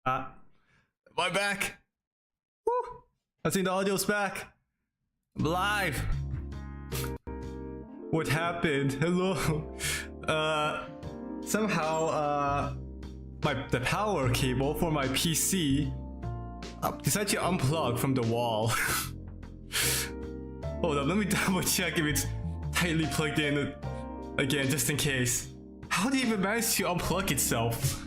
Am I back? Woo! I think the audio's back. I'm live. What happened? Hello. Somehow the power cable for my PC decided to unplug from the wall. Hold up, let me double check if it's tightly plugged in again, just in case. How did it even manage to unplug itself?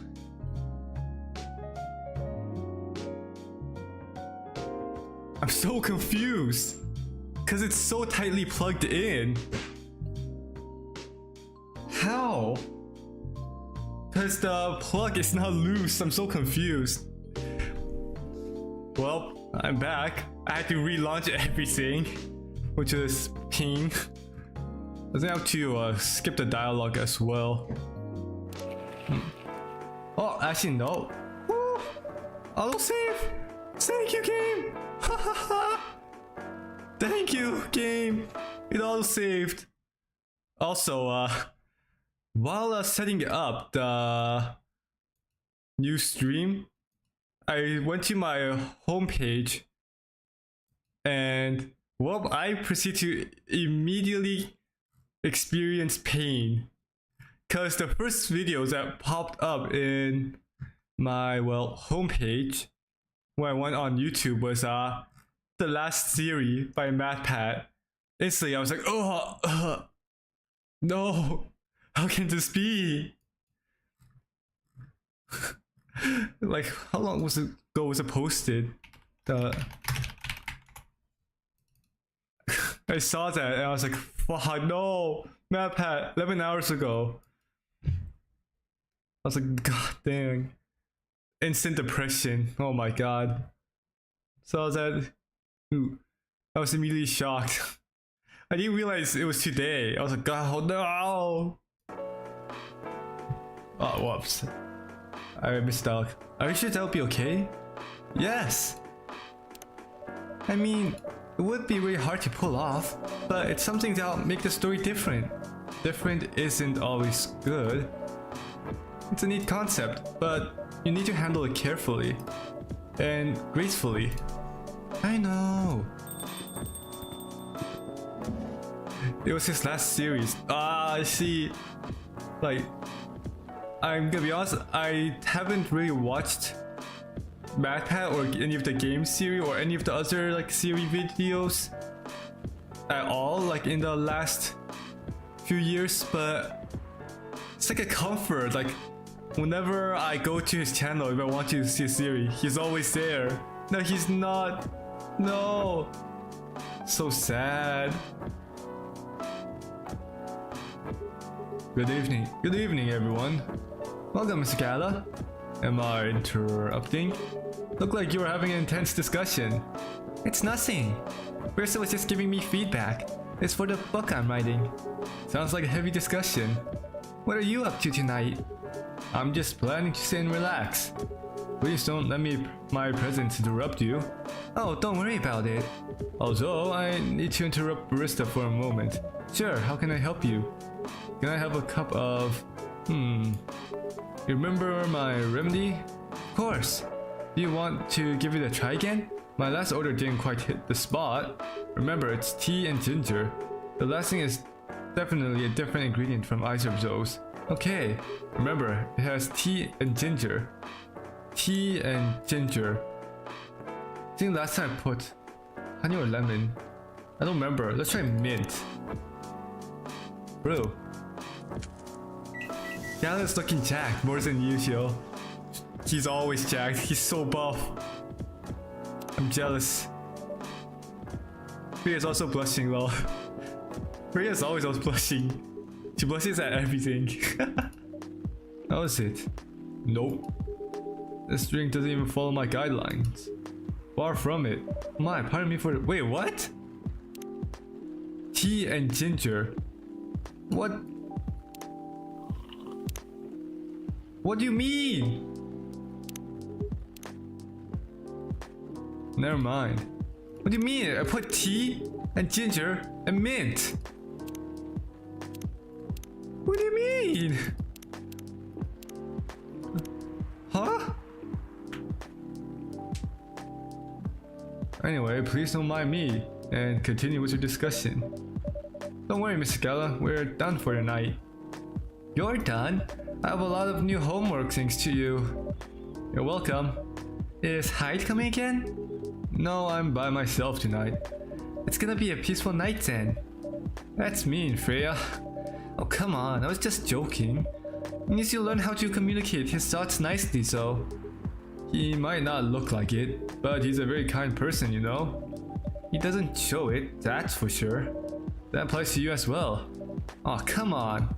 I'm so confused because it's so tightly plugged in. How? Because the plug is not loose. I'm so confused. Well, I'm back. I had to relaunch everything, which is pain. I think I have to skip the dialogue as well. Oh, actually no. Woo! Autosave! Thank you, game! Thank you, game! It auto-saved. Also, while setting up the new stream, I went to my homepage and well, I proceed to immediately experience pain because the first videos that popped up in my homepage when I went on YouTube was the last series by MatPat. Instantly I was like, oh no, how can this be? Like, how long was it ago was it posted? I saw that and I was like, fuck no, MatPat, 11 hours ago. I was like, god dang. Instant depression, oh my god. So I was immediately shocked. I didn't realize it was today. I was like, god, no. Oh, whoops. I missed out. Are you sure that'll be okay? Yes. I mean, it would be really hard to pull off, but it's something that'll make the story different. Different isn't always good. It's a neat concept, but you need to handle it carefully and gracefully. I know. It was his last series. I see. Like, I'm gonna be honest, I haven't really watched MatPat or any of the game series or any of the other like series videos at all, like in the last few years, but it's like a comfort. Like, whenever I go to his channel, if I want to see a series, he's always there. No, he's not. No. So sad. Good evening. Good evening, everyone. Welcome, Mr. Gala. Am I interrupting? Look like you were having an intense discussion. It's nothing. Bristol was just giving me feedback. It's for the book I'm writing. Sounds like a heavy discussion. What are you up to tonight? I'm just planning to sit and relax. Please don't let my presence interrupt you. Oh, don't worry about it. Although, I need to interrupt Barista for a moment. Sure, how can I help you? Can I have a cup of... You remember my remedy? Of course. Do you want to give it a try again? My last order didn't quite hit the spot. Remember, it's tea and ginger. The last thing is definitely a different ingredient from either of those. Okay, remember, it has tea and ginger. Tea and ginger. I think last time I put honey or lemon. I don't remember. Let's try mint. Bro. Gala's looking jacked more than usual. He's always jacked. He's so buff. I'm jealous. Priya's also blushing though. Priya's always blushing. She blushes at everything. How is it? Nope. This drink doesn't even follow my guidelines. Far from it. My, pardon me for the— wait, what? Tea and ginger. What? What do you mean? Never mind. What do you mean? I put tea and ginger and mint. What do you mean? Huh? Anyway, please don't mind me and continue with your discussion. Don't worry, Mr. Gala, we're done for the night. You're done? I have a lot of new homework thanks to you. You're welcome. Is Hyde coming again? No, I'm by myself tonight. It's gonna be a peaceful night then. That's mean, Freya. Oh, come on, I was just joking. He needs to learn how to communicate his thoughts nicely, so... He might not look like it, but he's a very kind person, you know? He doesn't show it, that's for sure. That applies to you as well. Oh, come on.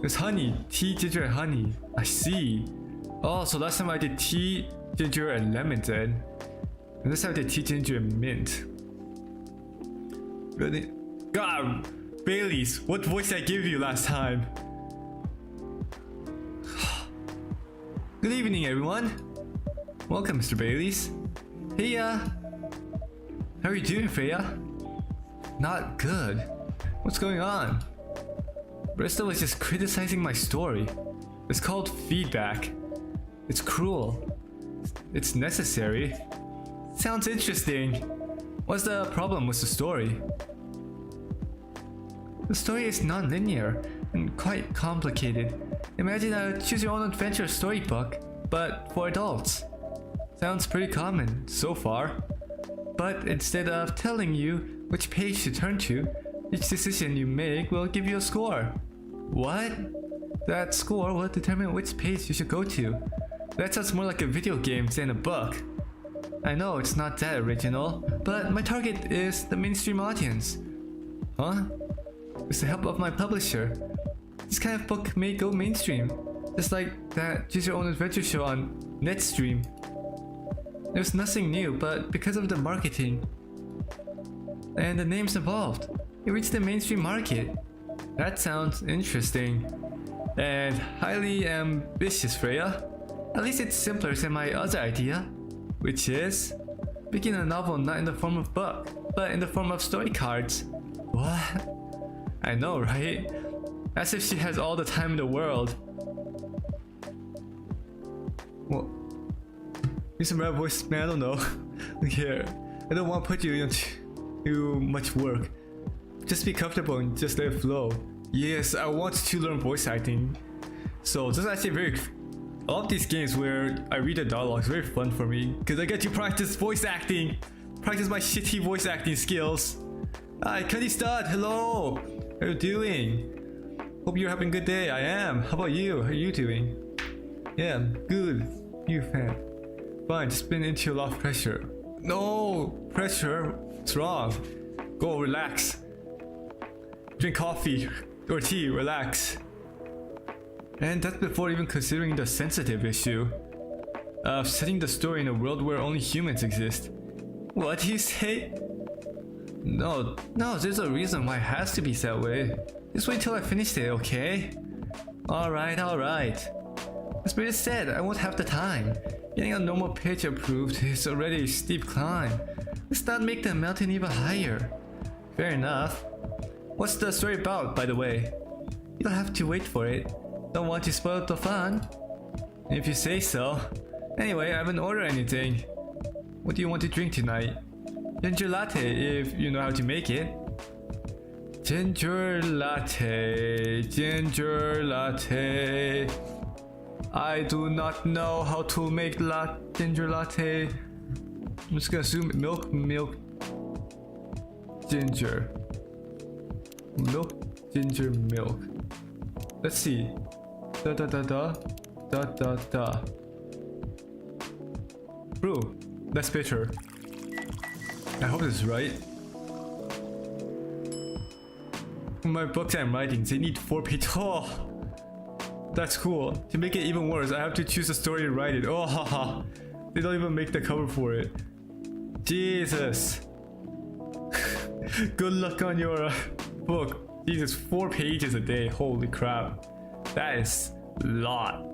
It's honey, tea, ginger, and honey. I see. Oh, so last time I did tea, ginger, and lemon then. And this time I did tea, ginger, and mint. Really? God, Baileys, what voice did I give you last time? Good evening, everyone. Welcome, Mr. Baileys. Hey, how are you doing, Freya? Not good. What's going on? Bristol was just criticizing my story. It's called feedback. It's cruel. It's necessary. Sounds interesting. What's the problem with the story? The story is non-linear and quite complicated. Imagine a choose-your-own-adventure storybook, but for adults. Sounds pretty common so far. But instead of telling you which page to turn to, each decision you make will give you a score. What? That score will determine which page you should go to. That sounds more like a video game than a book. I know it's not that original, but my target is the mainstream audience. Huh? With the help of my publisher, this kind of book may go mainstream, just like that Choose Your Own Adventure show on Netstream. There's nothing new, but because of the marketing and the names involved, it reached the mainstream market. That sounds interesting and highly ambitious, Freya. At least it's simpler than my other idea, which is making a novel not in the form of book, but in the form of story cards. What? I know, right? As if she has all the time in the world. Well, use some rap voice, man, I don't know. Look here, I don't want to put you into too much work. Just be comfortable and just let it flow. Yes, I want to learn voice acting. So this is actually very... I love these games where I read the dialogue. It's very fun for me because I get to practice voice acting. Practice my shitty voice acting skills. Hi, Kadistad, hello! How are you doing? Hope you're having a good day. I am. How about you? How are you doing? Yeah, I'm good. You fan. Fine, just been into a lot of pressure. No! Pressure? What's wrong? Go relax. Drink coffee or tea, relax. And that's before even considering the sensitive issue of setting the story in a world where only humans exist. What do you say? No, there's a reason why it has to be that way. Just wait till I finish it, okay? Alright. As Peter said, I won't have the time. Getting a normal pitch approved is already a steep climb. Let's not make the mountain even higher. Fair enough. What's the story about, by the way? You'll have to wait for it. Don't want to spoil the fun. If you say so. Anyway, I haven't ordered anything. What do you want to drink tonight? Ginger latte, if you know how to make it. Ginger latte. I do not know how to make ginger latte. I'm just gonna assume milk, ginger. Milk, ginger, milk. Let's see. Brew. That's bitter. I hope this is right. For my books I'm writing, they need 4 pages. Oh, that's cool. To make it even worse, I have to choose a story and write it. Oh, haha. They don't even make the cover for it. Jesus. Good luck on your book. Jesus, 4 pages a day. Holy crap. That is a lot.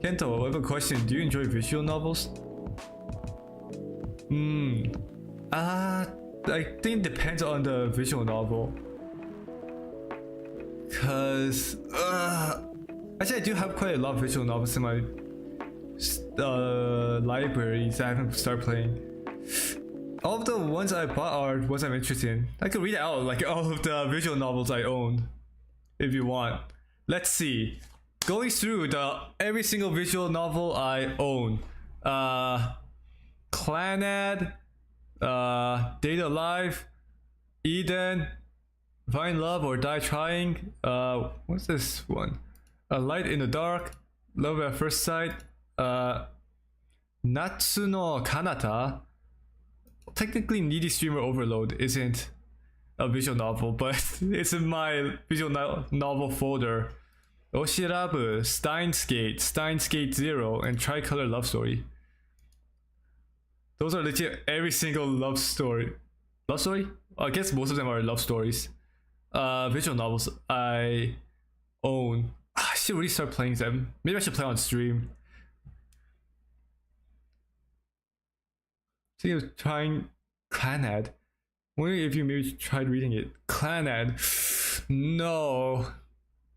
Kento, I have a question. Do you enjoy visual novels? I think it depends on the visual novel. Cause actually I do have quite a lot of visual novels in my libraries I haven't started playing. All of the ones I bought are ones I'm interested in. I could read out like all of the visual novels I own, if you want. Let's see. Going through every single visual novel I own. Clanad, Date Alive, Eden, Find Love or Die Trying. What's this one? A Light in the Dark, Love at First Sight, Natsu no Kanata. Technically, Needy Streamer Overload isn't a visual novel, but it's in my visual novel folder. Oshirabu, Steins Gate, Steins Gate Zero, and Tricolor Love Story. Those are legit every single love story. Love story? I guess most of them are love stories. Visual novels I own. I should really start playing them. Maybe I should play on stream. So you're trying Clanad. Wondering if you maybe tried reading it. Clanad. No.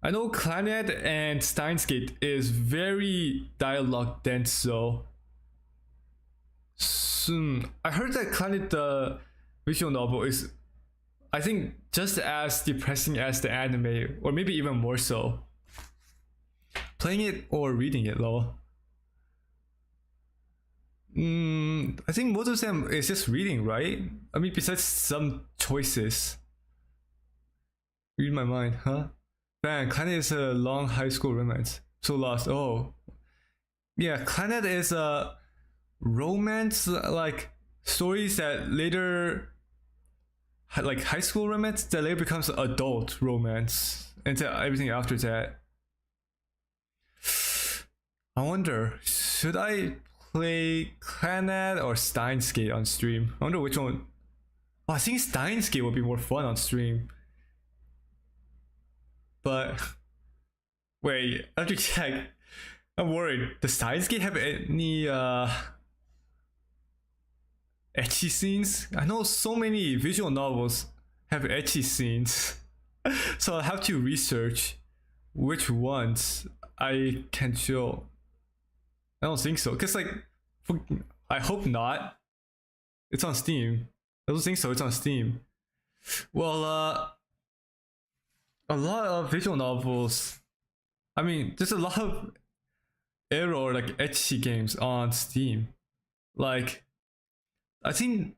I know Clanad and Steins Gate is very dialogue dense though. I heard that Clanad, the visual novel, is I think just as depressing as the anime, or maybe even more so. Playing it or reading it though. I think most of them is just reading, right? I mean, besides some choices. Read my mind, huh? Man, Clanad is a long high school romance. So lost. Oh. Yeah, Clanad is a romance, like stories that later, like high school romance that later becomes adult romance, and everything after that. I wonder, should I play Clanad or Steins Gate on stream? I wonder which one. Oh, I think Steins Gate would be more fun on stream. But wait, I have to check. I'm worried. Does Steins Gate have any ecchi scenes? I know so many visual novels have ecchi scenes. So I'll have to research which ones I can show. I don't think so, cause like, I hope not. It's on Steam. I don't think so. It's on Steam. Well, a lot of visual novels. I mean, there's a lot of ero or like ecchi games on Steam. Like, I think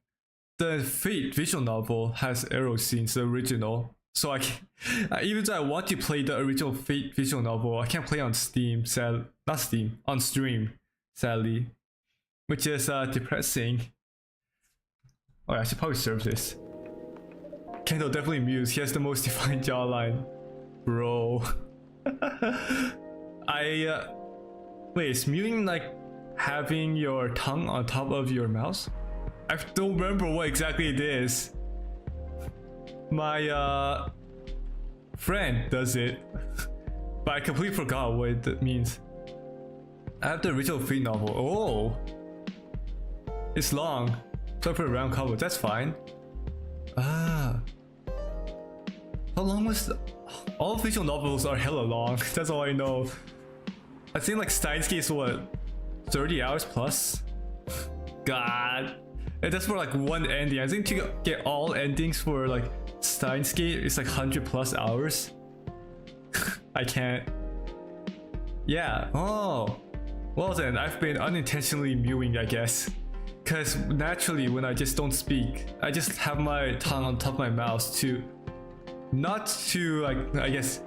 the Fate visual novel has ero scenes, the original. So I can, even though I want to play the original Fate visual novel, I can't play on Steam. Not Steam, on stream, sadly, which is depressing. Oh, I should probably serve this. Kendo definitely Muse. He has the most defined jawline, bro. Wait, is mewing like having your tongue on top of your mouse? I don't remember what exactly it is. My friend does it, but I completely forgot what it means. I have the original Fate novel. Oh, it's long, so I put a round cover. That's fine. Ah, how long was all visual novels are hella long. That's all I know. I think like Steins Gate is what, 30 hours plus? God, and that's for like one ending. I think to get all endings for like Steins Gate is like 100 plus hours. I can't. Yeah. Oh, well then I've been unintentionally mewing, I guess. Cause naturally when I just don't speak, I just have my tongue on top of my mouth to, not to like, I guess,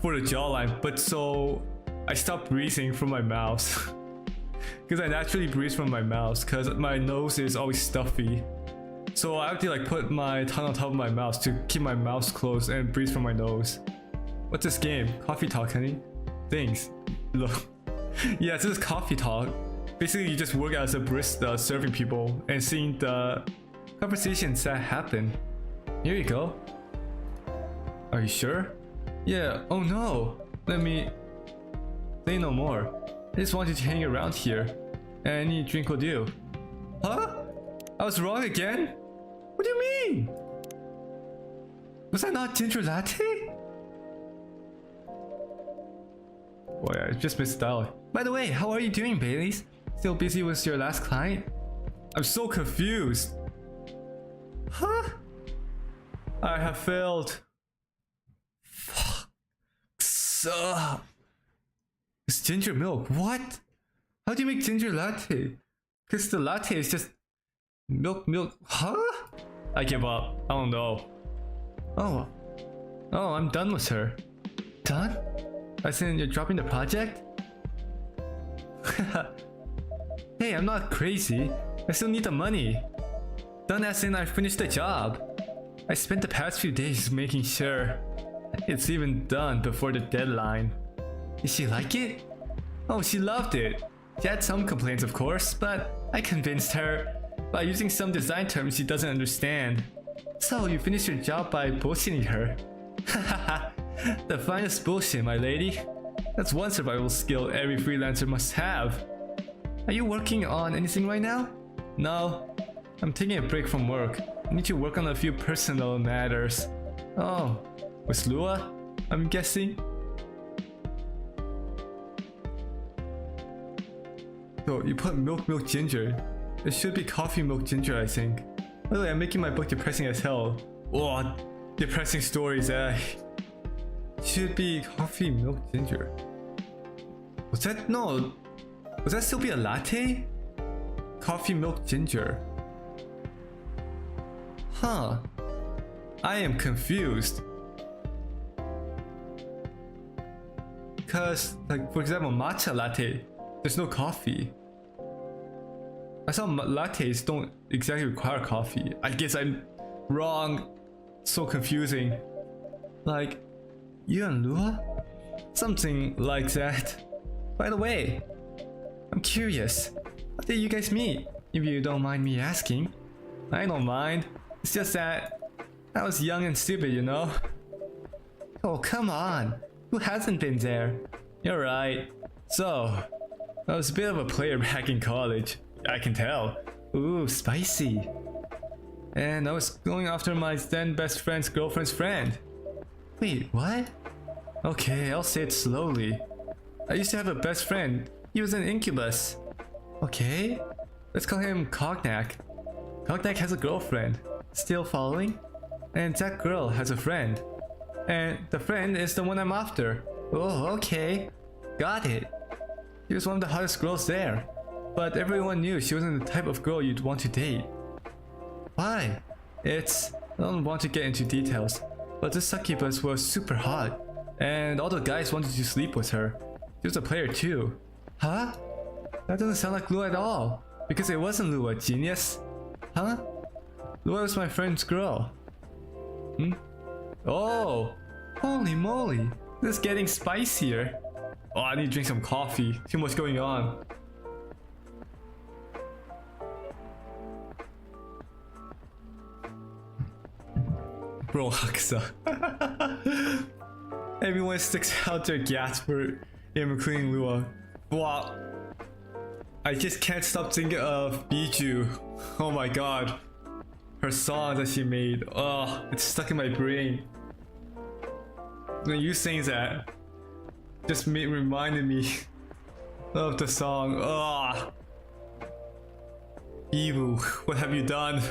for the jawline, but so I stop breathing from my mouth. Cause I naturally breathe from my mouth cause my nose is always stuffy. So I have to like put my tongue on top of my mouth to keep my mouth closed and breathe from my nose. What's this game? Coffee Talk, honey? Thanks. Look. Yeah, this is Coffee Talk. Basically, you just work as a barista serving people and seeing the conversations that happen. Here you go. Are you sure? Yeah, oh no. Let me say no more. I just wanted to hang around here. Any drink will do. Huh? I was wrong again? What do you mean? Was that not ginger latte? Oh yeah, I just missed dialogue. By the way, how are you doing, Baileys? Still busy with your last client? I'm so confused. Huh? I have failed. Fuck. So, it's ginger milk. What? How do you make ginger latte? Because the latte is just milk. Huh? I give up. I don't know. Oh, I'm done with her. Done? As in, you're dropping the project? Hey, I'm not crazy. I still need the money. Done as in I finished the job. I spent the past few days making sure it's even done before the deadline. Did she like it? Oh, she loved it. She had some complaints, of course, but I convinced her by using some design terms she doesn't understand. So you finished your job by bullshitting her. Hahaha. The finest bullshit, my lady. That's one survival skill every freelancer must have. Are you working on anything right now? No. I'm taking a break from work. I need to work on a few personal matters. Oh, with Lua? I'm guessing? So you put milk ginger. It should be coffee milk ginger, I think. By the way, I'm making my book depressing as hell. Oh, depressing stories, eh? Should be coffee milk ginger. Was that? No. Was that still be a latte? Coffee milk ginger. Huh. I am confused. Because, like, for example, matcha latte, there's no coffee. I saw lattes don't exactly require coffee. I guess I'm wrong. So confusing. Like, you and Lua? Something like that. By the way, I'm curious. How did you guys meet? If you don't mind me asking. I don't mind. It's just that I was young and stupid, you know? Oh, come on. Who hasn't been there? You're right. So, I was a bit of a player back in college. I can tell. Ooh, spicy. And I was going after my then best friend's girlfriend's friend. Wait, what? Okay, I'll say it slowly. I used to have a best friend. He was an incubus. Okay, let's call him Cognac. Cognac has a girlfriend. Still following? And that girl has a friend. And the friend is the one I'm after. Oh, okay. Got it. She was one of the hottest girls there. But everyone knew she wasn't the type of girl you'd want to date. Why? I don't want to get into details, but this succubus was super hot. And all the guys wanted to sleep with her. She was a player too. Huh? That doesn't sound like Lua at all. Because it wasn't Lua, genius. Huh? Lua was my friend's girl. Oh! Holy moly! This is getting spicier. Oh, I need to drink some coffee. Too much going on. Bro, Haksa. Everyone sticks out their gasp for him, including Lua. Wow. I just can't stop thinking of Biju. Oh my god. Her song that she made. Oh, it's stuck in my brain. When you saying that, just reminded me of the song. Oh. Evu, what have you done?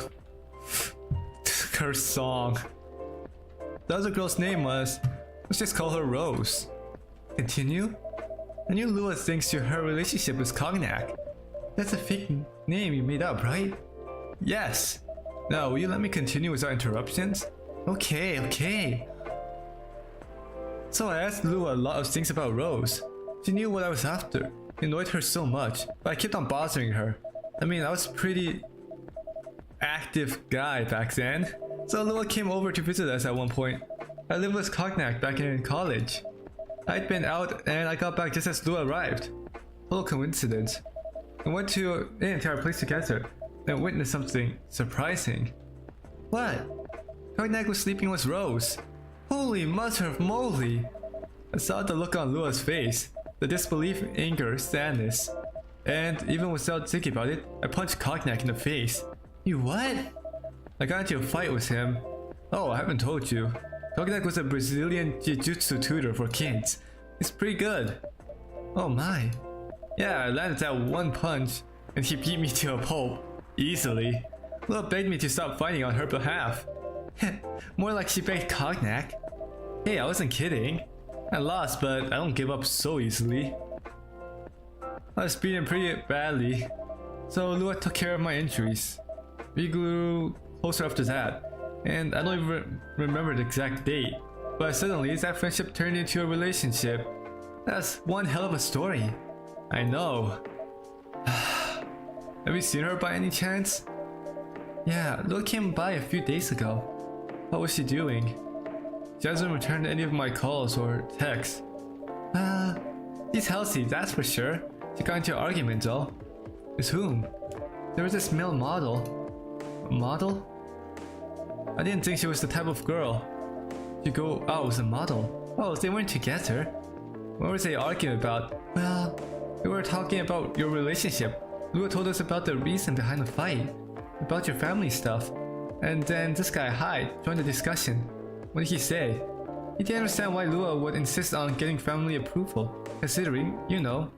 Her song. The other girl's name was, let's just call her Rose. Continue? I knew Lua thinks to her relationship with Cognac. That's a fake name you made up, right? Yes. Now, will you let me continue without interruptions? Okay. So I asked Lua a lot of things about Rose. She knew what I was after. It annoyed her so much, but I kept on bothering her. I mean, I was a pretty active guy back then. So Lua came over to visit us at one point. I lived with Cognac back in college. I'd been out and I got back just as Lua arrived. Total coincidence. We went to an entire place together and witnessed something surprising. What? Cognac was sleeping with Rose. Holy mother of moly! I saw the look on Lua's face. The disbelief, anger, sadness. And even without thinking about it, I punched Cognac in the face. You what? I got into a fight with him. Oh, I haven't told you. Cognac was a Brazilian jiu-jitsu tutor for kids. He's pretty good. Oh my. Yeah, I landed that one punch, and he beat me to a pulp. Easily. Lua begged me to stop fighting on her behalf. More like she begged Cognac. Hey, I wasn't kidding. I lost, but I don't give up so easily. I was beaten pretty badly, so Lua took care of my injuries. We grew closer after that, and I don't even remember the exact date, but suddenly that friendship turned into a relationship. That's one hell of a story. I know. Have you seen her by any chance? Yeah, Lua came by a few days ago. What was she doing? She hasn't returned any of my calls or texts. She's healthy, that's for sure. She got into an argument though. With whom? There was this male model. A model? I didn't think she was the type of girl to go out with a model. Oh, they weren't together. What was they arguing about? Well, we were talking about your relationship. Lua told us about the reason behind the fight. About your family stuff. And then this guy Hyde joined the discussion. What did he say? He didn't understand why Lua would insist on getting family approval, considering, you know.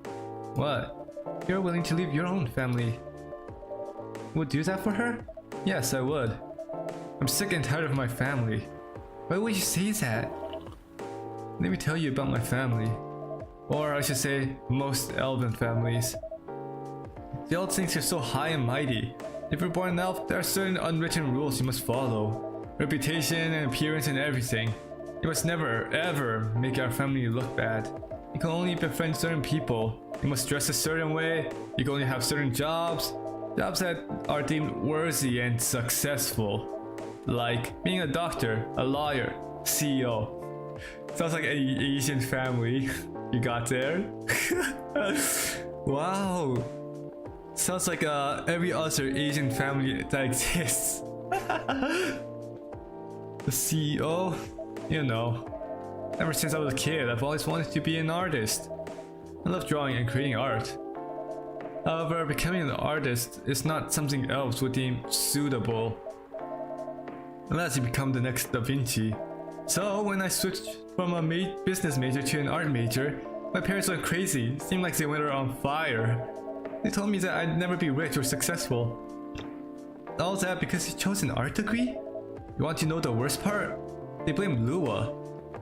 What? You're willing to leave your own family. Would do that for her? Yes, I would. I'm sick and tired of my family. Why would you say that? Let me tell you about my family. Or I should say, most elven families. The elf thinks you're so high and mighty. If you're born an elf, there are certain unwritten rules you must follow. Reputation and appearance and everything. You must never, ever make our family look bad. You can only befriend certain people. You must dress a certain way. You can only have certain jobs. Jobs that are deemed worthy and successful. Like being a doctor, a lawyer, CEO. Sounds like an Asian family. You got there? Wow. Sounds like every other Asian family that exists. The CEO? You know. Ever since I was a kid, I've always wanted to be an artist. I love drawing and creating art. However, becoming an artist is not something elves would deem suitable. Unless you become the next Da Vinci. So when I switched from a business major to an art major, my parents went crazy. It seemed like they went on fire. They told me that I'd never be rich or successful. All that because you chose an art degree? You want to know the worst part? They blame Lua.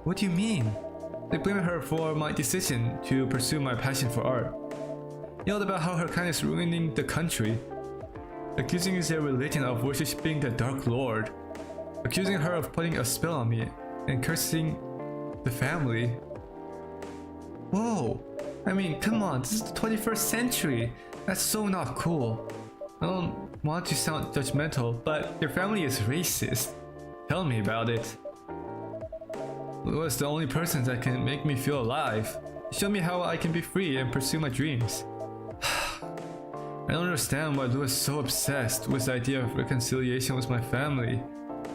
What do you mean? They blame her for my decision to pursue my passion for art. Yelled about how her kindness is ruining the country. Accusing their religion of worshipping the Dark Lord. Accusing her of putting a spell on me and cursing the family. Whoa! I mean, come on, this is the 21st century. That's so not cool. I don't want to sound judgmental, but your family is racist. Tell me about it. Lua is the only person that can make me feel alive. Show me how I can be free and pursue my dreams. I don't understand why Lua is so obsessed with the idea of reconciliation with my family.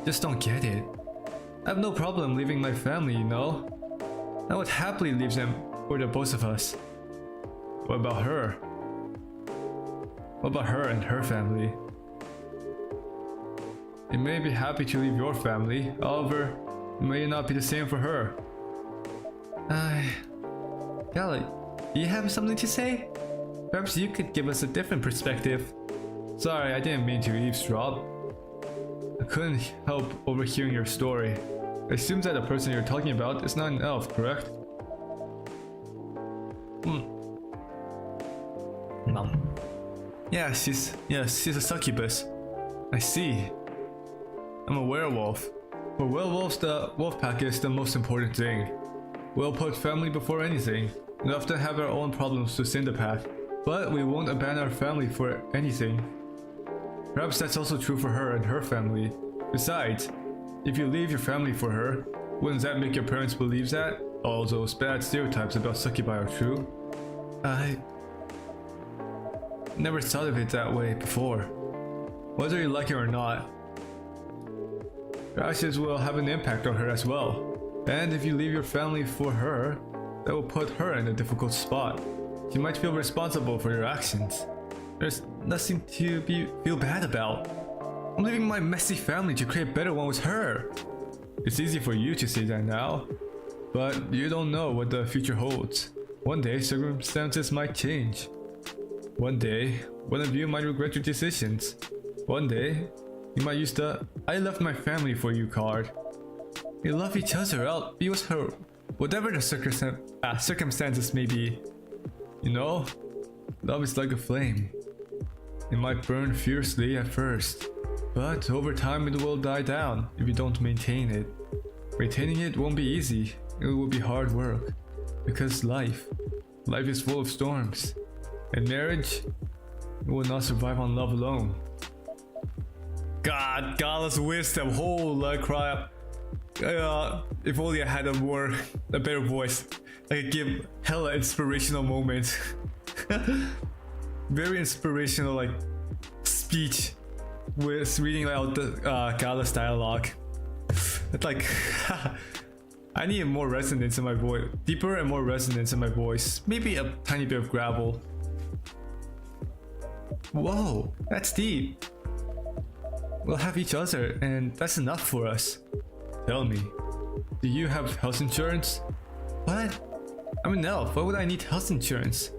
Just don't get it. I have no problem leaving my family, you know? I would happily leave them for the both of us. What about her? What about her and her family? You may be happy to leave your family, however, it may not be the same for her. Gala, do you have something to say? Perhaps you could give us a different perspective. Sorry, I didn't mean to eavesdrop. I couldn't help overhearing your story. I assume that the person you're talking about is not an elf, correct? Yeah, she's a succubus. I see. I'm a werewolf. For werewolves, the wolf pack is the most important thing. We'll put family before anything. We often have our own problems to sympath, but we won't abandon our family for anything. Perhaps that's also true for her and her family. Besides, if you leave your family for her, wouldn't that make your parents believe that all those bad stereotypes about succubi are true? I never thought of it that way before. Whether you like it or not, your actions will have an impact on her as well. And if you leave your family for her, that will put her in a difficult spot. She might feel responsible for your actions. There's nothing to feel bad about. I'm leaving my messy family to create a better one with her. It's easy for you to say that now, but you don't know what the future holds. One day, circumstances might change. One day, one of you might regret your decisions. One day, you might use the "I left my family for you" card. We love each other, I'll be with her, whatever the circumstances may be. You know, love is like a flame. It might burn fiercely at first, but over time it will die down if you don't maintain it. Maintaining it won't be easy, it will be hard work. Because life is full of storms. And marriage will not survive on love alone. God, godless wisdom, holy crap. If only I had a better voice, I could give hella inspirational moments. Very inspirational, like, speech with reading out the godless dialogue. It's like, I need more resonance in my voice, deeper and more resonance in my voice. Maybe a tiny bit of gravel. Whoa, that's deep. We'll have each other, and that's enough for us. Tell me, do you have health insurance? What? I'm an elf, why would I need health insurance?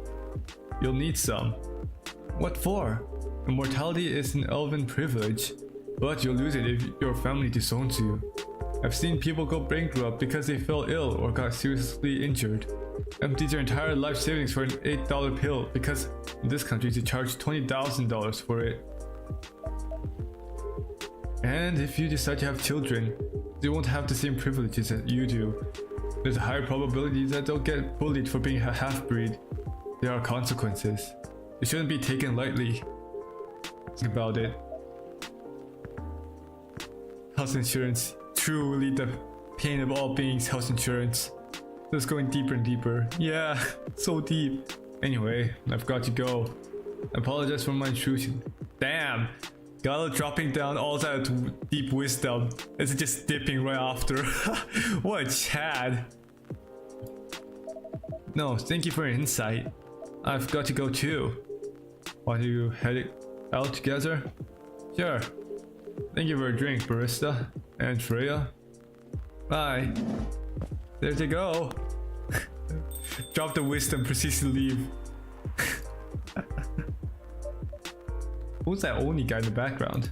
You'll need some. What for? Immortality is an elven privilege, but you'll lose it if your family disowns you. I've seen people go bankrupt because they fell ill or got seriously injured. Emptied their entire life savings for an $8 pill because in this country they charge $20,000 for it. And if you decide to have children, they won't have the same privileges that you do. There's a higher probability that they'll get bullied for being a half-breed. There are consequences. It shouldn't be taken lightly. Think about it. Health insurance. Truly the pain of all beings, health insurance. Just going deeper and deeper. Yeah, so deep. Anyway, I've got to go. Apologize for my intrusion. Damn! Gala dropping down all that deep wisdom. It's just dipping right after. What a Chad. No, thank you for your insight. I've got to go too. Want to head out together? Sure. Thank you for a drink, barista. And Freya. Bye. There they go. Drop the wisdom, proceeds to leave. Who's that Oni guy in the background?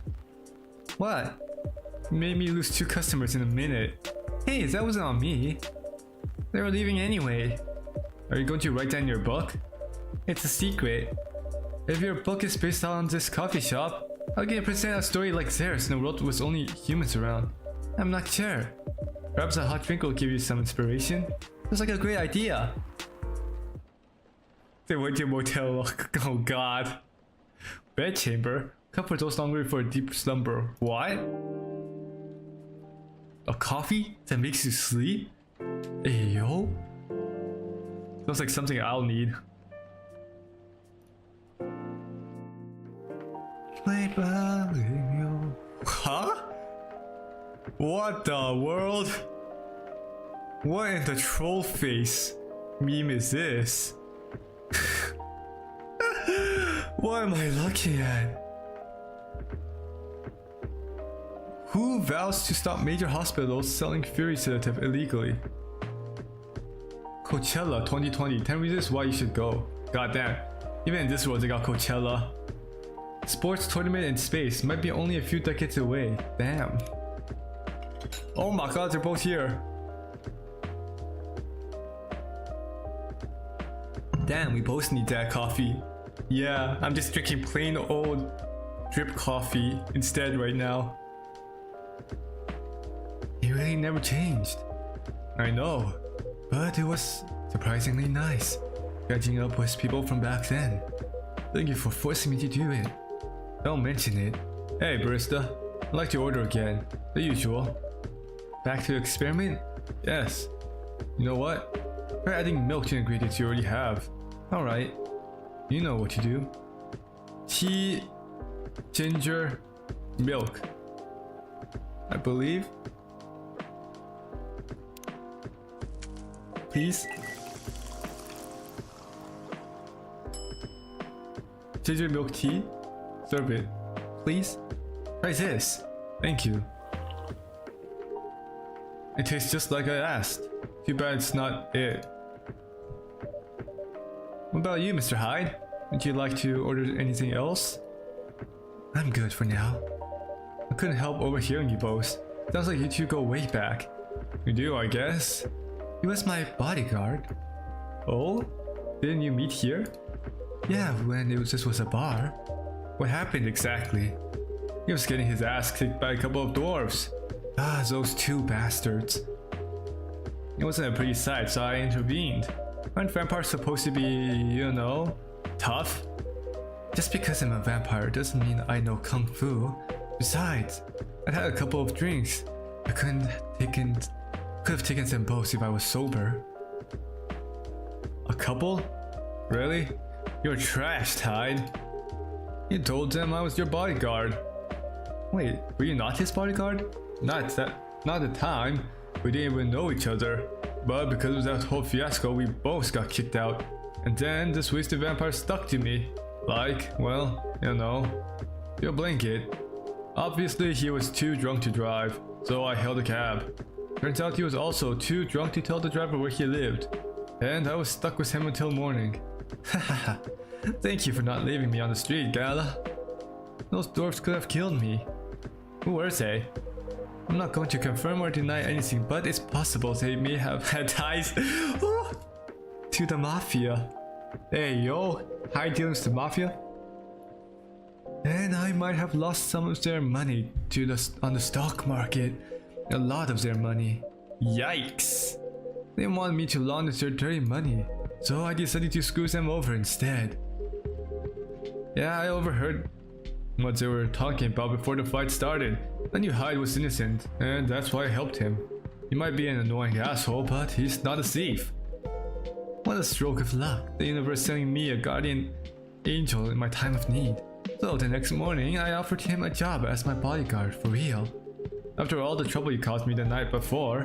What? You made me lose 2 customers in a minute. Hey, that wasn't on me. They were leaving anyway. Are you going to write down your book? It's a secret. If your book is based on this coffee shop, how can you present a story like theirs in a world with only humans around? I'm not sure. Perhaps a hot drink will give you some inspiration? Sounds like a great idea. They went to a motel. Oh god. Bedchamber? Cup for those hungry for a deep slumber. What? A coffee that makes you sleep? Hey yo? Sounds like something I'll need. Huh? What the world? What in the troll face meme is this? What am I looking at? Who vows to stop major hospitals selling Fury sedative illegally? Coachella 2020, 10 reasons why you should go. Goddamn, even in this world they got Coachella. Sports tournament in space might be only a few decades away. Damn. Oh my god, they're both here. Damn, we both need that coffee. Yeah, I'm just drinking plain old drip coffee instead right now. It really never changed. I know, but it was surprisingly nice catching up with people from back then. Thank you for forcing me to do it. Don't mention it. Hey barista, I'd like to order again. The usual. Back to the experiment? Yes. You know what? Try adding milk to ingredients you already have. Alright. You know what to do. Tea, ginger, milk. I believe. Please. Ginger milk tea. Serve it. Please. Try this. Thank you. It tastes just like I asked. Too bad it's not it. What about you, Mr. Hyde? Would you like to order anything else? I'm good for now. I couldn't help overhearing you both. Sounds like you two go way back. We do, I guess. He was my bodyguard. Oh? Didn't you meet here? Yeah, when this was a bar. What happened exactly? He was getting his ass kicked by a couple of dwarves. Ah, those two bastards. It wasn't a pretty sight, so I intervened. Aren't vampires supposed to be, you know, tough? Just because I'm a vampire doesn't mean I know kung fu. Besides, I'd had a couple of drinks. I could have taken them both if I was sober. A couple? Really? You're trash, Hyde. You told them I was your bodyguard. Wait, were you not his bodyguard? Not at the time. We didn't even know each other. But because of that whole fiasco, we both got kicked out. And then this wasted vampire stuck to me. Like, well, you know, your blanket. Obviously, he was too drunk to drive, so I hailed a cab. Turns out he was also too drunk to tell the driver where he lived. And I was stuck with him until morning. Hahaha. Thank you for not leaving me on the street, Gala. Those dwarves could have killed me. Who were they? I'm not going to confirm or deny anything, but it's possible they may have had ties to the mafia. Hey yo, high dealings to mafia? And I might have lost some of their money on the stock market. A lot of their money. Yikes! They wanted me to launder their dirty money, so I decided to screw them over instead. Yeah, I overheard what they were talking about before the fight started. I knew Hyde was innocent, and that's why I helped him. He might be an annoying asshole, but he's not a thief. What a stroke of luck, the universe sending me a guardian angel in my time of need. So the next morning, I offered him a job as my bodyguard, for real. After all the trouble he caused me the night before.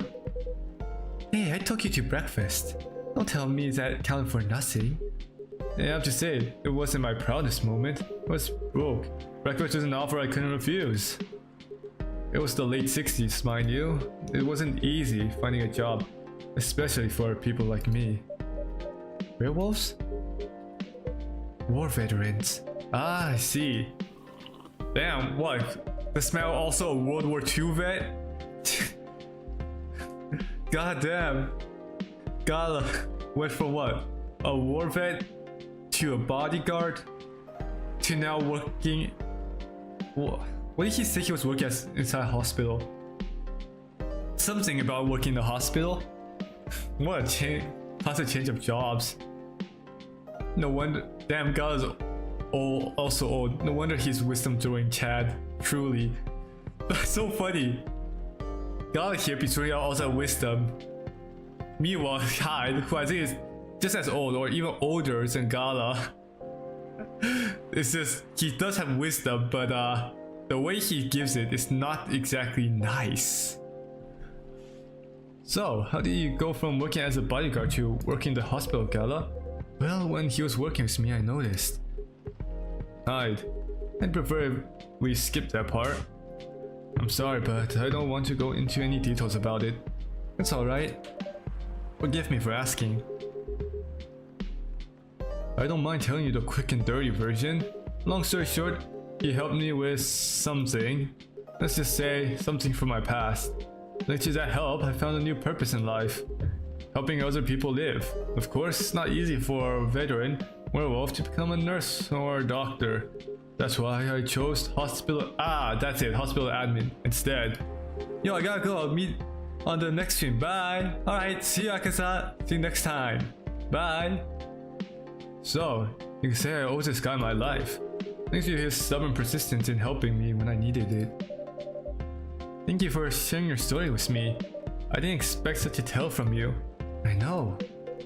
Hey, I took you to breakfast. Don't tell me that counted for nothing. I have to say, it wasn't my proudest moment. I was broke. Breakfast was an offer I couldn't refuse. It was the late 60s, mind you. It wasn't easy finding a job, especially for people like me. Werewolves? War veterans. Ah, I see. Damn, what? The smell also a World War II vet? God damn. Gala went from what? A war vet to a bodyguard to now working. What did he say he was working inside a hospital? Something about working in the hospital? What a change, constant change of jobs. No wonder, damn, Gala's old, also old. No wonder his wisdom throwing Chad, truly. That's so funny. Gala here be throwing out all that wisdom. Meanwhile, Hyde, who I think is just as old or even older than Gala. It's just, he does have wisdom, but the way he gives it is not exactly nice. So, how did you go from working as a bodyguard to working in the hospital, Gala? Well, when he was working with me, I noticed. Hyde, I'd prefer if we skip that part. I'm sorry, but I don't want to go into any details about it. It's alright. Forgive me for asking. I don't mind telling you the quick and dirty version. Long story short, he helped me with something. Let's just say, something from my past. Thanks to that help, I found a new purpose in life. Helping other people live. Of course, it's not easy for a veteran werewolf to become a nurse or a doctor. That's why I chose hospital admin instead. Yo, I gotta go. I'll meet on the next stream. Bye. Alright, see you, Akasa. See you next time. Bye. So, you can say I owe this guy my life. Thanks to his stubborn persistence in helping me when I needed it. Thank you for sharing your story with me. I didn't expect such a tale from you. I know.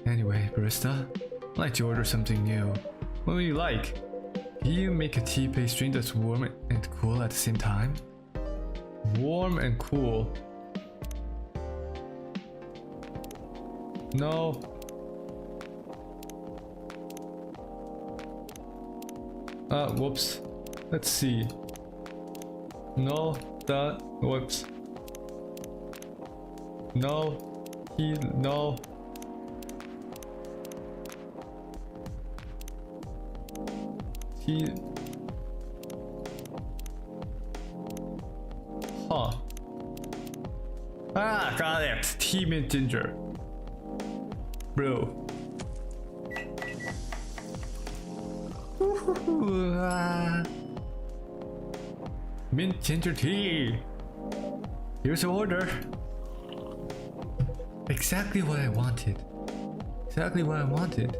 Anyway, barista, I'd like to order something new. What would you like? Can you make a tea pastry that's warm and cool at the same time? Warm and cool. No. Whoops. Let's see. No, that, whoops. No, no. He... Huh. Ah, got it. Tea mint ginger. Bro. Mint ginger tea. Here's your order. Exactly what I wanted. Exactly what I wanted.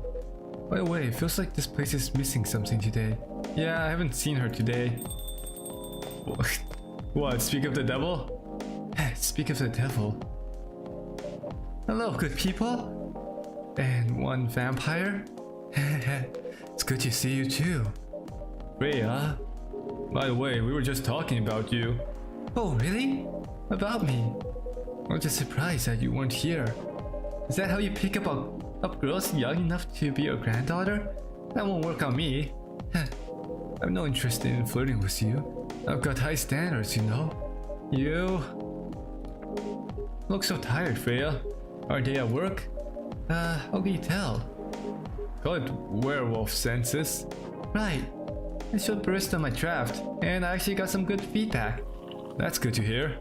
By the way, it feels like this place is missing something today. Yeah, I haven't seen her today. What, speak of the devil? Speak of the devil. Hello, good people. And one vampire? It's good to see you too. Freya? By the way, we were just talking about you. Oh, really? About me? I'm just surprised that you weren't here. Is that how you pick up girls young enough to be your granddaughter? That won't work on me. I've no interest in flirting with you. I've got high standards, you know. You look so tired, Freya. Are they at work? How can you tell? Call it werewolf senses. Right. I showed barista my draft, and I actually got some good feedback. That's good to hear.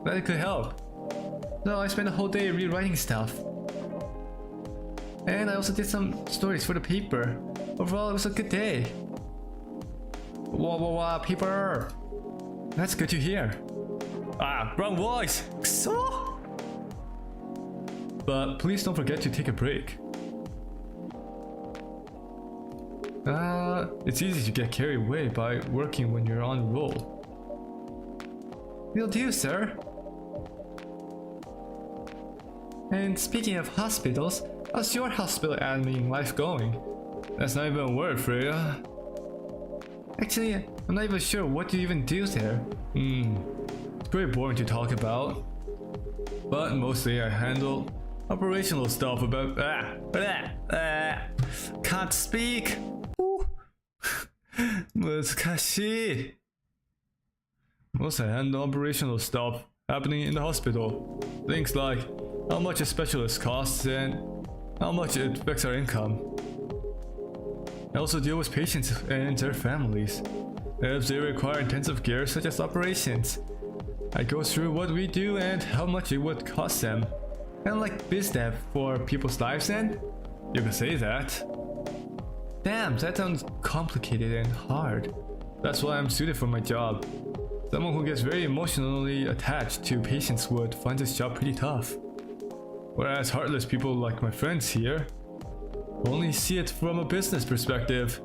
Glad it could help. So I spent a whole day rewriting stuff. And I also did some stories for the paper. Overall, it was a good day. Whoa, paper! That's good to hear. Ah, wrong voice! So. But please don't forget to take a break. It's easy to get carried away by working when you're on a roll. Will do, sir. And speaking of hospitals, how's your hospital admin life going? That's not even a word, Freya. Actually, I'm not even sure what you even do there. It's pretty boring to talk about. But mostly I handle operational stuff about... Can't speak! 難しい. Mostly I handle operational stuff happening in the hospital. Things like how much a specialist costs and how much it affects our income. I also deal with patients and their families if they require intensive care such as operations. I go through what we do and how much it would cost them. Kind of like biz dev for people's lives then? You can say that. Damn, that sounds complicated and hard. That's why I'm suited for my job. Someone who gets very emotionally attached to patients would find this job pretty tough. Whereas heartless people like my friends here only see it from a business perspective.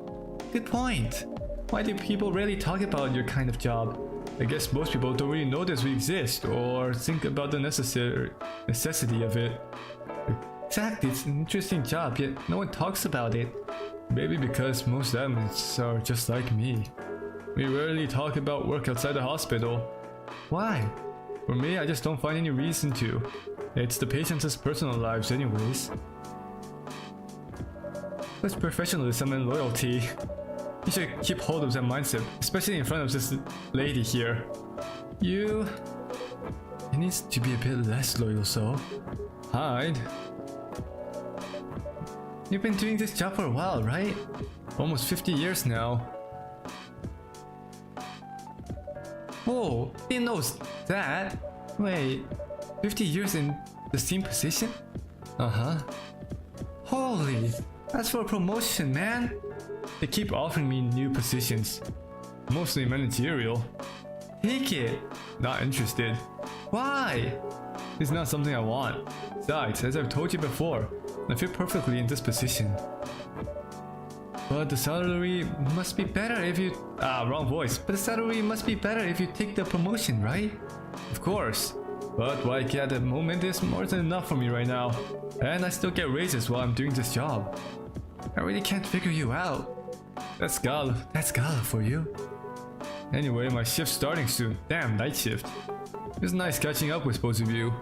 Good point. Why do people rarely talk about your kind of job? I guess most people don't really notice we exist or think about the necessity of it. Exactly, it's an interesting job, yet no one talks about it. Maybe because most admins are just like me. We rarely talk about work outside the hospital. Why? For me, I just don't find any reason to. It's the patients' personal lives anyways. That's professionalism and loyalty. You should keep hold of that mindset, especially in front of this lady here. You needs to be a bit less loyal, so hide. You've been doing this job for a while, right? Almost 50 years now. Whoa, didn't know that. Wait, 50 years in the same position? Uh-huh. Holy, that's for a promotion, man. They keep offering me new positions, mostly managerial. Take it. Not interested. Why? It's not something I want. Besides, as I've told you before, I fit perfectly in this position. But the salary must be better if you... wrong voice. But the salary must be better if you take the promotion, right? Of course. But what I get at the moment is more than enough for me right now. And I still get raises while I'm doing this job. I really can't figure you out. That's Gala for you. Anyway, my shift's starting soon. Damn, night shift. It's nice catching up with both of you.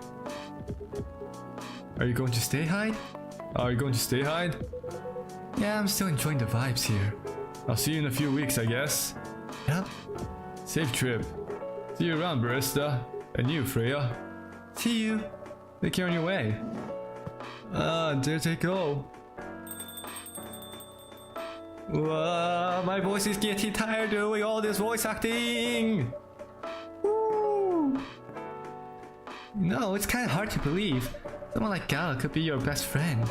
Are you going to stay hide? Yeah, I'm still enjoying the vibes here. I'll see you in a few weeks, I guess. Yep. Safe trip. See you around, barista. And you, Freya. See you. Take care on your way. There they go. My voice is getting tired doing all this voice acting. Woo. No, it's kind of hard to believe. Someone like Gala could be your best friend.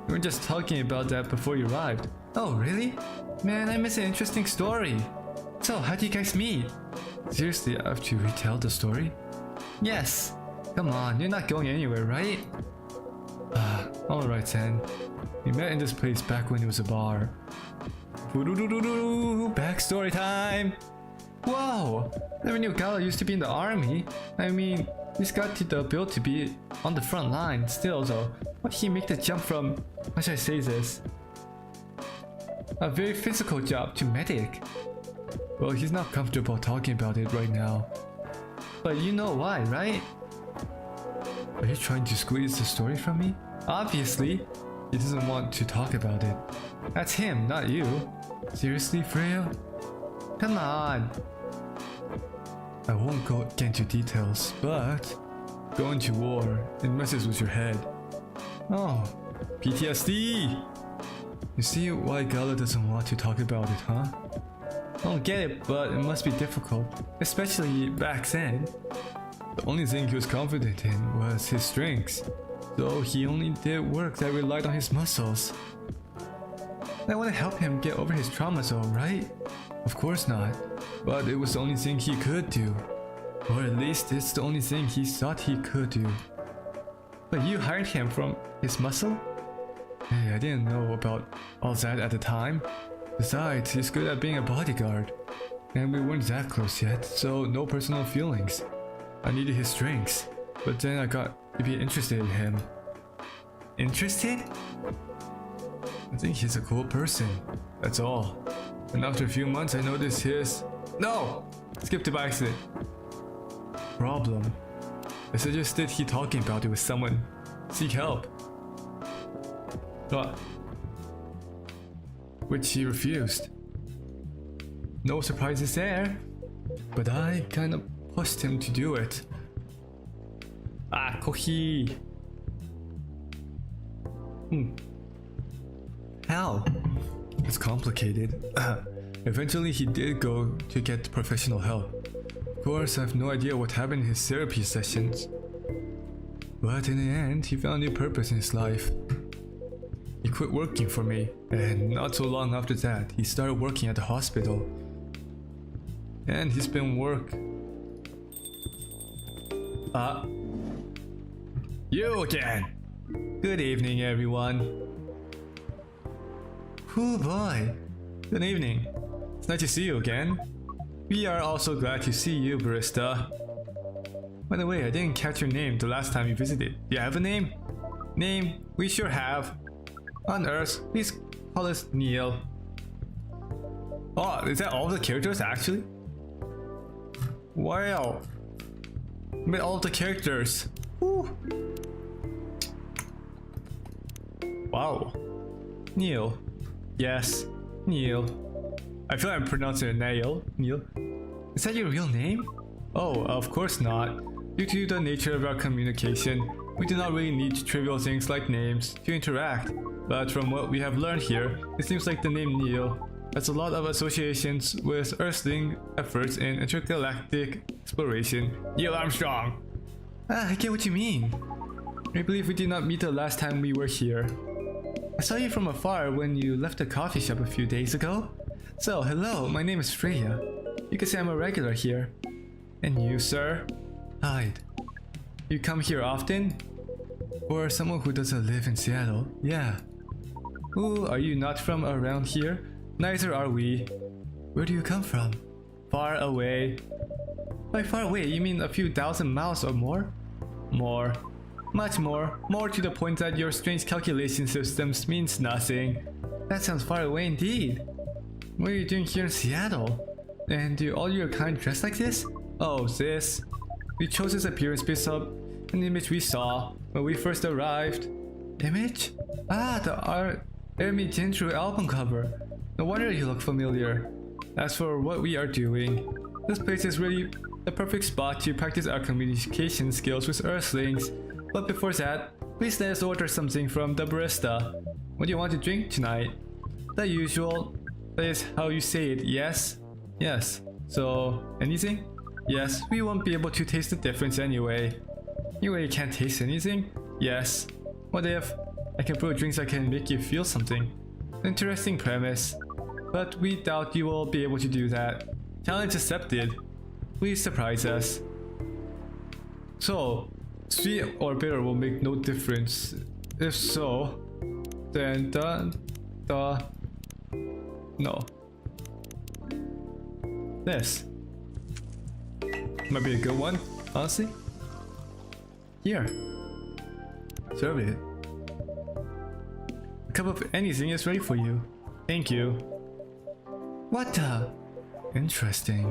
We were just talking about that before you arrived. Oh, really? Man, I missed an interesting story. So, how do you guys meet? Seriously, I have to retell the story? Yes. Come on, you're not going anywhere, right? Alright then. We met in this place back when it was a bar. Backstory time! Whoa! Never knew Gala used to be in the army. I mean, he's got the ability to be on the front line. Still though, why did he make the jump from, how should I say this? A very physical job to medic. Well, he's not comfortable talking about it right now. But you know why, right? Are you trying to squeeze the story from me? Obviously, he doesn't want to talk about it. That's him, not you. Seriously, Freya? Come on. I won't get into details, but going to war, it messes with your head. Oh, PTSD! You see why Gala doesn't want to talk about it, huh? I don't get it, but it must be difficult, especially back then. The only thing he was confident in was his strengths, so he only did work that relied on his muscles. I want to help him get over his traumas though, right? Of course not, but it was the only thing he could do. Or at least it's the only thing he thought he could do. But you hired him from his muscle? Hey, I didn't know about all that at the time. Besides, he's good at being a bodyguard. And we weren't that close yet, so no personal feelings. I needed his strengths, but then I got to be interested in him. Interested? I think he's a cool person, that's all. And after a few months I noticed his... No! Skipped it by accident. Problem. I suggested he talking about it with someone. Seek help. What? Which he refused. No surprises there. But I kinda pushed him to do it. Coffee. How? It's complicated. Eventually he did go to get professional help. Of course, I have no idea what happened in his therapy sessions. But in the end, he found a new purpose in his life. He quit working for me, and not so long after that, he started working at the hospital. And he's been You again! Good evening, everyone. Oh boy. Good evening. It's nice to see you again. We are also glad to see you, barista. By the way, I didn't catch your name the last time you visited. Do you have a name? Name? We sure have. On Earth, please call us Neil. Oh, is that all the characters actually? Wow. Met all the characters. Woo. Wow. Neil. Yes, Neil. I feel like I'm pronouncing it Neil. Neil. Is that your real name? Oh, of course not. Due to the nature of our communication, we do not really need trivial things like names to interact. But from what we have learned here, it seems like the name Neil has a lot of associations with Earthling efforts in intergalactic exploration. Neil Armstrong! I get what you mean. I believe we did not meet the last time we were here. I saw you from afar when you left the coffee shop a few days ago. So, hello, my name is Freya. You can say I'm a regular here. And you, sir? Hide. You come here often? For someone who doesn't live in Seattle, yeah. Ooh, are you not from around here? Neither are we. Where do you come from? Far away. By far away, you mean a few thousand miles or more? More. Much more. More to the point that your strange calculation systems means nothing. That sounds far away indeed. What are you doing here in Seattle? And do all your kind dress like this? Oh, this. We chose this appearance based on an image we saw when we first arrived. Image? Ah, the Army Gentru album cover. No wonder you look familiar. As for what we are doing, this place is really the perfect spot to practice our communication skills with Earthlings. But before that, please let us order something from the barista. What do you want to drink tonight? The usual. That is how you say it, yes? Yes. So, anything? Yes, we won't be able to taste the difference anyway. You really can't taste anything? Yes. What if I can brew drinks that can make you feel something? Interesting premise. But we doubt you will be able to do that. Challenge accepted. Please surprise us. So, sweet or bitter will make no difference. If so, then no. This might be a good one, honestly. Here. Serve it. A cup of anything is ready for you. Thank you. What the? Interesting.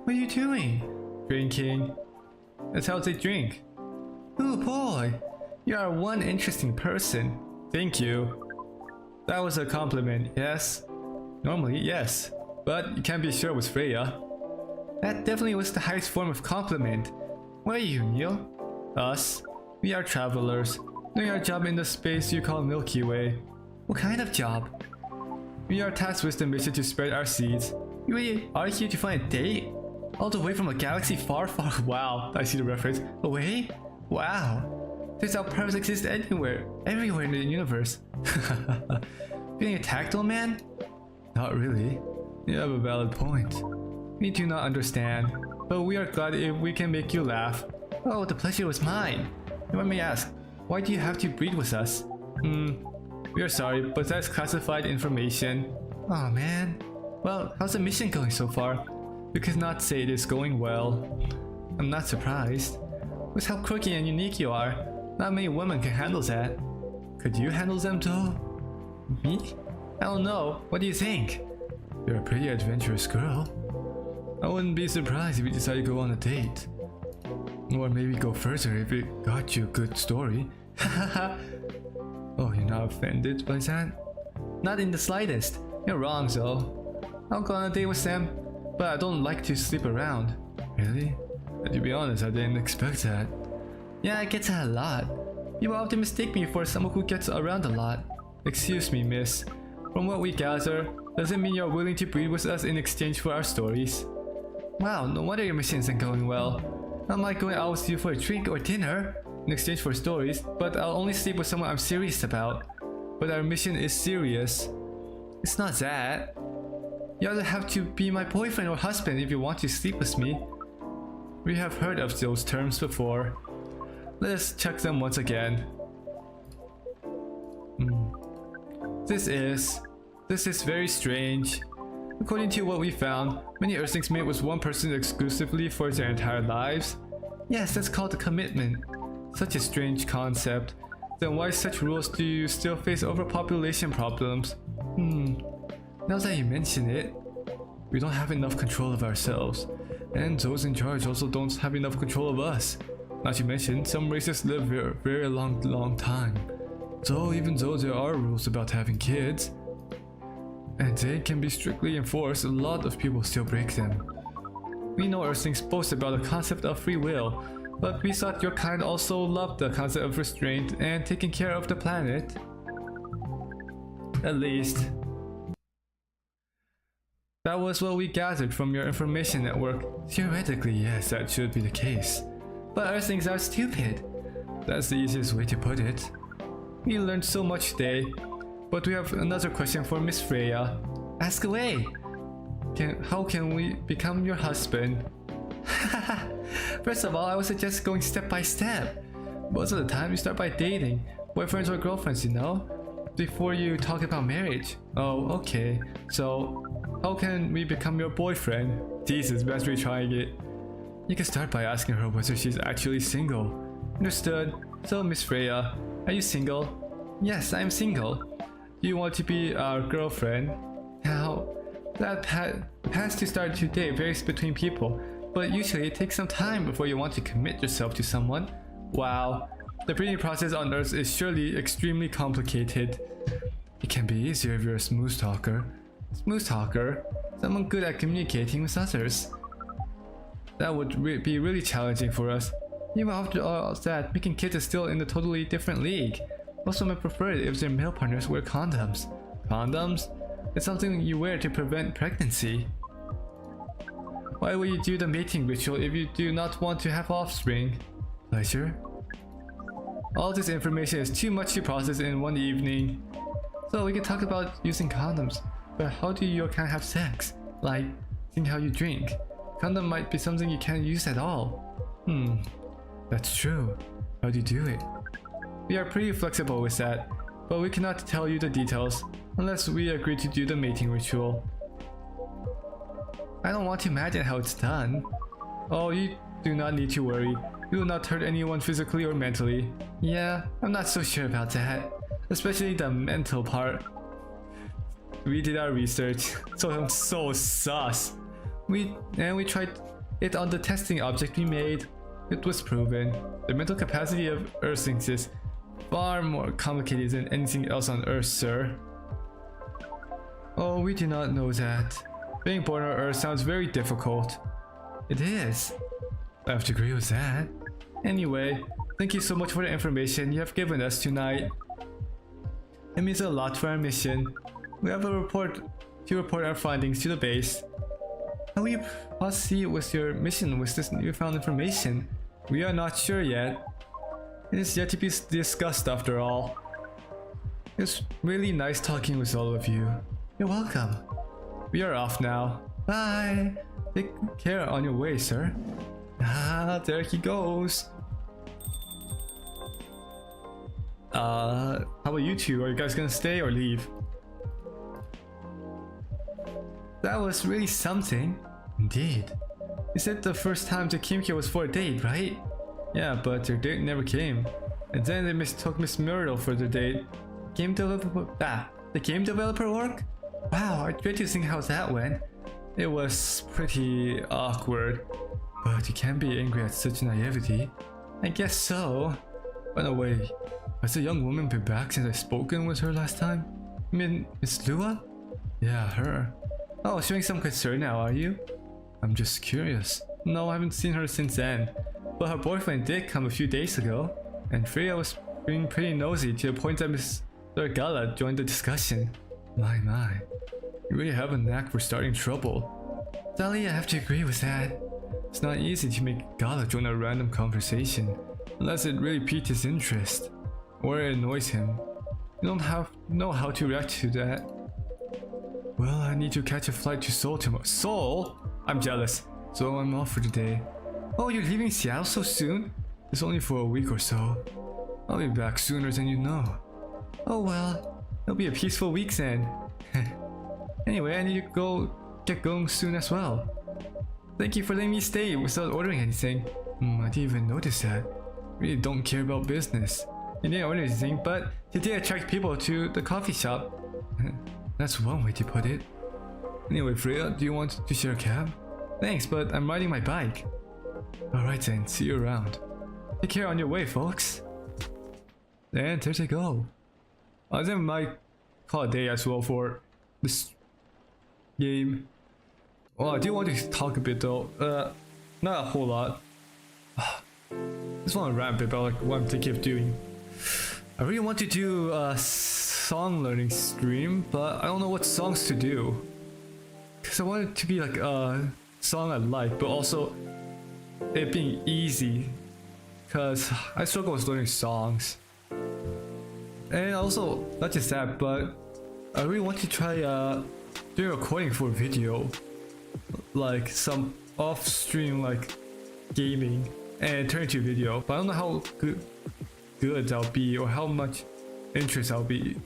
What are you doing? Drinking. That's how they drink. Oh boy, you are one interesting person. Thank you. That was a compliment, yes? Normally, yes. But you can't be sure with Freya. That definitely was the highest form of compliment. What are you, Neil? Us? We are travelers, doing our job in the space you call Milky Way. What kind of job? We are tasked with the mission to spread our seeds. You really are here to find a date? All the way from a galaxy far, far. Wow, I see the reference. Away? Wow. Turns out purpose exists anywhere, everywhere in the universe. Feeling attacked, old man? Not really. You have a valid point. We do not understand, but we are glad if we can make you laugh. Oh, the pleasure was mine. If I may ask, why do you have to breed with us? We are sorry, but that's classified information. Oh man. Well, how's the mission going so far? You cannot say it is going well. I'm not surprised. With how quirky and unique you are, not many women can handle that. Could you handle them though? Me? I don't know. What do you think? You're a pretty adventurous girl. I wouldn't be surprised if you decide to go on a date. Or maybe go further if it got you a good story. Oh, you're not offended by that? Not in the slightest. You're wrong, though. I'll go on a date with Sam, but I don't like to sleep around. Really? To be honest, I didn't expect that. Yeah, I get that a lot. People often mistake me for someone who gets around a lot. Excuse me, miss. From what we gather, doesn't mean you're willing to breed with us in exchange for our stories. Wow, no wonder your mission isn't going well. I might go out with you for a drink or dinner in exchange for stories, but I'll only sleep with someone I'm serious about. But our mission is serious. It's not that. You either have to be my boyfriend or husband if you want to sleep with me. We have heard of those terms before. Let us check them once again. This is very strange. According to what we found, many Earthlings mate with one person exclusively for their entire lives. Yes, that's called a commitment. Such a strange concept. Then why such rules do you still face overpopulation problems? Now that you mention it, we don't have enough control of ourselves. And those in charge also don't have enough control of us. Not to mention, some races live very long time. So even though there are rules about having kids, and they can be strictly enforced, a lot of people still break them. We know Earthlings boast about the concept of free will, but we thought your kind also loved the concept of restraint and taking care of the planet. At least. That was what we gathered from your information network. Theoretically, yes, that should be the case. But Earthlings are stupid. That's the easiest way to put it. We learned so much today, but we have another question for Miss Freya. Ask away! How can we become your husband? First of all, I would suggest going step by step. Most of the time, you start by dating, boyfriends or girlfriends, you know? Before you talk about marriage. Oh, okay. So, how can we become your boyfriend? Jesus, best retrying it. You can start by asking her whether she's actually single. Understood. So, Miss Freya, are you single? Yes, I'm single. Do you want to be our girlfriend? Now, that has to start today varies between people, but usually it takes some time before you want to commit yourself to someone. Wow, the breeding process on Earth is surely extremely complicated. It can be easier if you're a smooth talker. Smooth talker? Someone good at communicating with others. That would be really challenging for us. Even after all that, making kids is still in a totally different league. Most women prefer it if their male partners wear condoms. Condoms? It's something you wear to prevent pregnancy. Why will you do the mating ritual if you do not want to have offspring? Pleasure? All this information is too much to process in one evening. So we can talk about using condoms, but how do you kind of have sex? Like, seeing how you drink. Condom might be something you can't use at all. That's true. How do you do it? We are pretty flexible with that, but we cannot tell you the details unless we agree to do the mating ritual. I don't want to imagine how it's done. Oh, you do not need to worry. You will not hurt anyone physically or mentally. Yeah, I'm not so sure about that. Especially the mental part. We did our research, so I'm so sus. We tried it on the testing object we made. It was proven. The mental capacity of Earthlings is far more complicated than anything else on Earth, sir. Oh, we do not know that. Being born on Earth sounds very difficult. It is. I have to agree with that. Anyway, thank you so much for the information you have given us tonight. It means a lot for our mission. We have a report to report our findings to the base. How will you proceed with your mission with this newfound information? We are not sure yet. It is yet to be discussed after all. It's really nice talking with all of you. You're welcome. We are off now. Bye. Take care on your way, sir. Ah, there he goes. How about you two? Are you guys gonna stay or leave? That was really something. Indeed. You said the first time they came here was for a date, right? Yeah, but their date never came. And then they mistook Miss Myrtle for the date. The game developer work? Wow, I dread to think how that went. It was pretty awkward. But you can't be angry at such naivety. I guess so. By the way, has the young woman been back since I spoken with her last time? You mean Miss Lua? Yeah, her. Oh, showing some concern now, are you? I'm just curious. No, I haven't seen her since then. But her boyfriend did come a few days ago. And Freya was being pretty nosy to the point that Mr. Gala joined the discussion. My. You really have a knack for starting trouble. Sadly, I have to agree with that. It's not easy to make Gala join a random conversation, unless it really piqued his interest, or it annoys him. You don't know how to react to that. Well, I need to catch a flight to Seoul tomorrow. Seoul? I'm jealous, so I'm off for the day. Oh, you're leaving Seattle so soon? It's only for a week or so. I'll be back sooner than you know. Oh well, it'll be a peaceful week then. Anyway, I need to get going soon as well. Thank you for letting me stay without ordering anything. I didn't even notice that. Really don't care about business. He didn't order anything, but he did attract people to the coffee shop. That's one way to put it. Anyway, Freya, do you want to share a cab? Thanks, but I'm riding my bike. Alright then, see you around. Take care on your way, folks. And there they go. I think I might call it a day as well for this game. Well, I do want to talk a bit though. Not a whole lot. Just want to rant a bit about like what I'm thinking of doing. I really want to do a song learning stream, but I don't know what songs to do. Cause I want it to be like a song I like, but also it being easy. Cause I struggle with learning songs. And also, not just that, but I really want to try doing a recording for a video. Like some off-stream like gaming and turn it into a video. But I don't know how good I'll be or how much interest I'll be.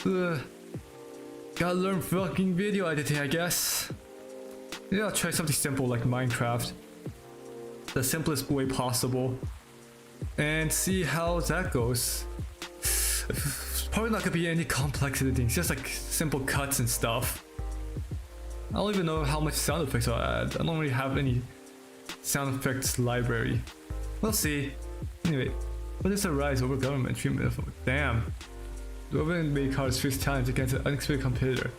Gotta learn fucking video editing, I guess. Yeah, I'll try something simple like Minecraft. The simplest way possible. And see how that goes. It's probably not gonna be any complex editing, it's just like simple cuts and stuff. I don't even know how much sound effects I'll add. I don't really have any sound effects library. We'll see. Anyway, what is a rise over government treatment of damn. The government made cars face challenge against an unexpected competitor.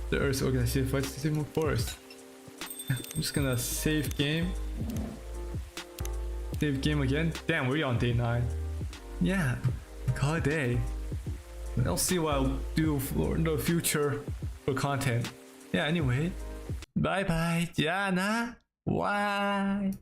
The Earth's organization fights to move forest. I'm just gonna save game. Save game again. Damn, we're on day 9. Yeah, call it a day. I'll see what I'll do for in the future for content. Yeah, anyway. Bye bye, Jana. Why?